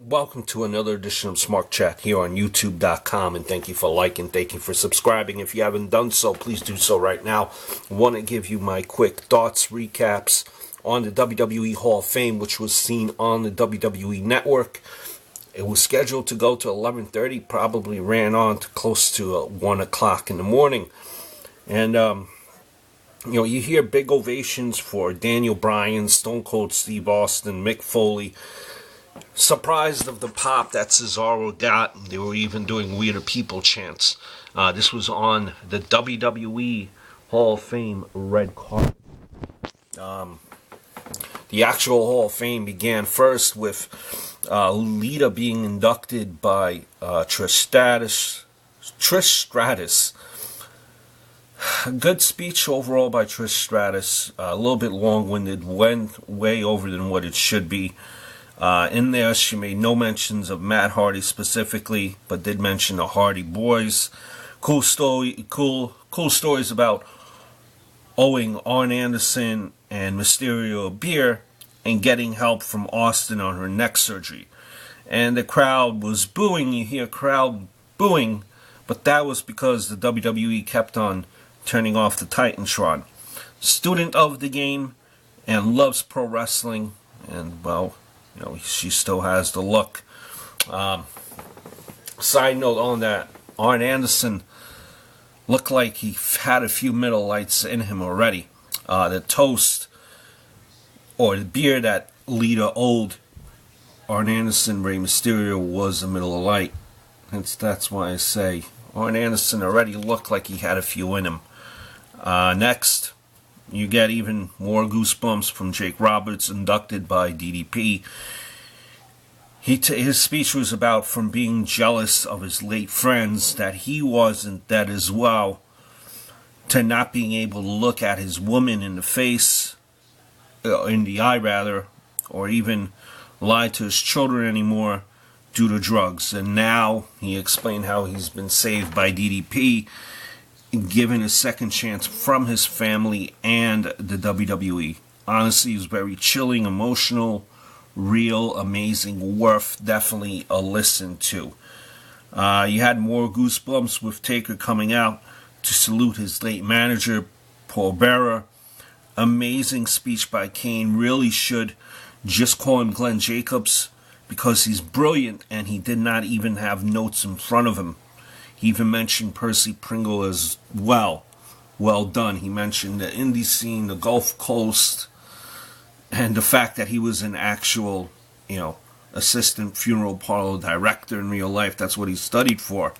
Welcome to another edition of Smart Chat here on YouTube.com, and thank you for liking, thank you for subscribing. If you haven't done so, please do so right now. I want to give you my quick thoughts, recaps on the WWE Hall of Fame, which was seen on the WWE Network. It was scheduled to go to 11:30, probably ran on to close to 1 o'clock in the morning. And, you hear big ovations for Daniel Bryan, Stone Cold Steve Austin, Mick Foley. Surprised of the pop that Cesaro got. They were even doing Weirder People chants. This was on the WWE Hall of Fame red carpet. The actual Hall of Fame began first with Lita being inducted by Trish Stratus. A good speech overall by Trish Stratus. A little bit long-winded, went way over than what it should be. In there, she made no mentions of Matt Hardy specifically, but did mention the Hardy Boys. Cool stories about owing Arn Anderson and Mysterio a beer and getting help from Austin on her neck surgery. And the crowd was booing. You hear crowd booing, but that was because the WWE kept on turning off the Titantron. Student of the game and loves pro wrestling, and well, she still has the look. Side note on that, Arn Anderson looked like he had a few Miller Lights in him already. The toast or the beer that Lita owed Arn Anderson, Rey Mysterio, was a Miller Lite. That's why I say Arn Anderson already looked like he had a few in him. Next, you get even more goosebumps from Jake Roberts, inducted by DDP. His speech was about from being jealous of his late friends, that he wasn't that as well, to not being able to look at his woman in the face, in the eye rather, or even lie to his children anymore due to drugs. And now he explained how he's been saved by DDP, given a second chance from his family and the WWE. Honestly, it was very chilling, emotional, real, amazing, worth definitely a listen to. You had more goosebumps with Taker coming out to salute his late manager, Paul Bearer. Amazing speech by Kane. Really should just call him Glenn Jacobs, because he's brilliant and he did not even have notes in front of him. He even mentioned Percy Pringle as well. Well done. He mentioned the indie scene, the Gulf Coast, and the fact that he was an actual, assistant funeral parlor director in real life. That's what he studied for.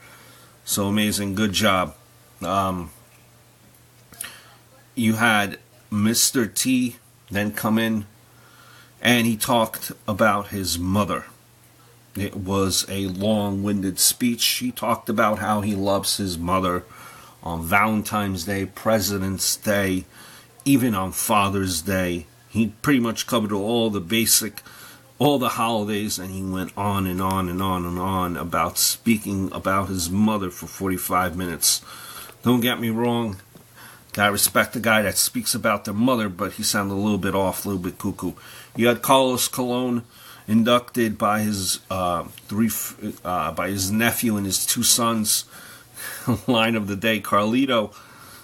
So amazing. Good job. You had Mr. T then come in, and he talked about his mother. It was a long-winded speech. He talked about how he loves his mother on Valentine's Day, President's Day, even on Father's Day. He pretty much covered all the holidays, and he went on and on and on and on about speaking about his mother for 45 minutes. Don't get me wrong, gotta respect the guy that speaks about their mother, but he sounded a little bit off, a little bit cuckoo. You had Carlos Colon inducted by his by his nephew and his two sons. Line of the day, Carlito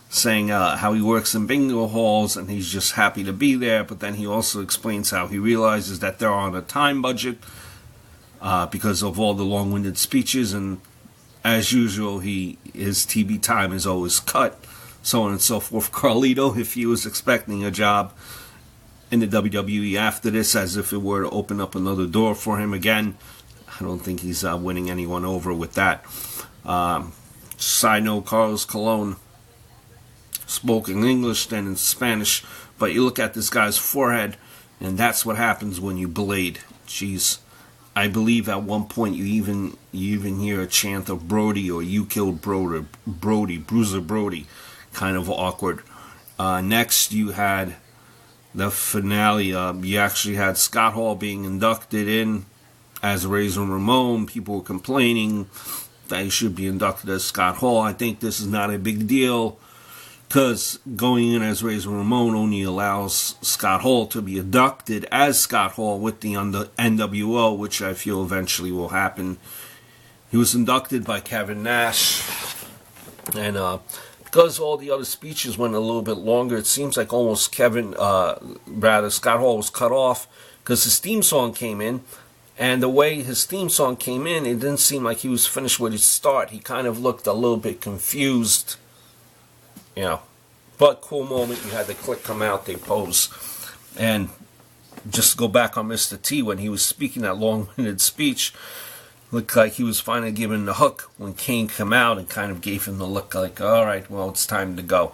saying how he works in bingo halls and he's just happy to be there, but then he also explains how he realizes that they're on a time budget because of all the long-winded speeches, and as usual his TV time is always cut, so on and so forth. Carlito, if he was expecting a job in the WWE after this, as if it were to open up another door for him again, I don't think he's winning anyone over with that. Side note, Carlos Colon spoke in English, then in Spanish, but you look at this guy's forehead, and that's what happens when you blade. Jeez. I believe at one point you even hear a chant of Brody, or you killed Brody, Bruiser Brody. Kind of awkward. Next, you had the finale. You actually had Scott Hall being inducted in as Razor Ramon. People were complaining that he should be inducted as Scott Hall. I think this is not a big deal. because going in as Razor Ramon only allows Scott Hall to be inducted as Scott Hall with the NWO, which I feel eventually will happen. He was inducted by Kevin Nash, and because all the other speeches went a little bit longer, it seems like almost Scott Hall was cut off because his theme song came in, and the way his theme song came in, it didn't seem like he was finished with his start. He kind of looked a little bit confused, you know. But cool moment, you had the click come out, they pose. And just to go back on Mr. T, when he was speaking that long-winded speech, looked like he was finally given the hook when Kane came out and kind of gave him the look like, all right, well, it's time to go.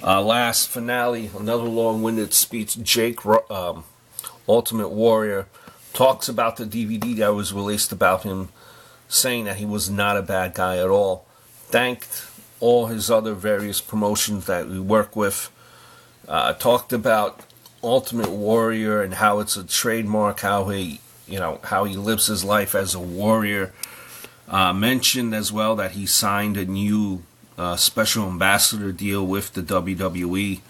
Last finale, another long-winded speech. Jake, Ultimate Warrior, talks about the DVD that was released about him, saying that he was not a bad guy at all. Thanked all his other various promotions that we work with. Talked about Ultimate Warrior and how it's a trademark, how he lives his life as a warrior. Mentioned as well that he signed a new special ambassador deal with the WWE.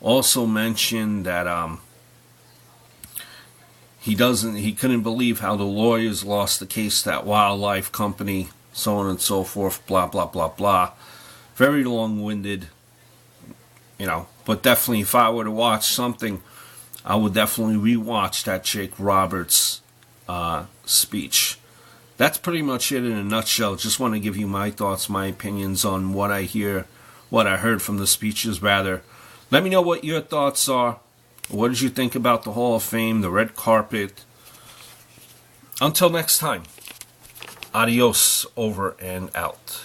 Also mentioned that he couldn't believe how the lawyers lost the case to that wildlife company, so on and so forth, blah, blah, blah, blah. Very long-winded, but definitely if I were to watch something, I would definitely rewatch that Jake Roberts speech. That's pretty much it in a nutshell. Just want to give you my thoughts, my opinions on what I heard from the speeches, rather. Let me know what your thoughts are. What did you think about the Hall of Fame, the red carpet? Until next time, adios, over and out.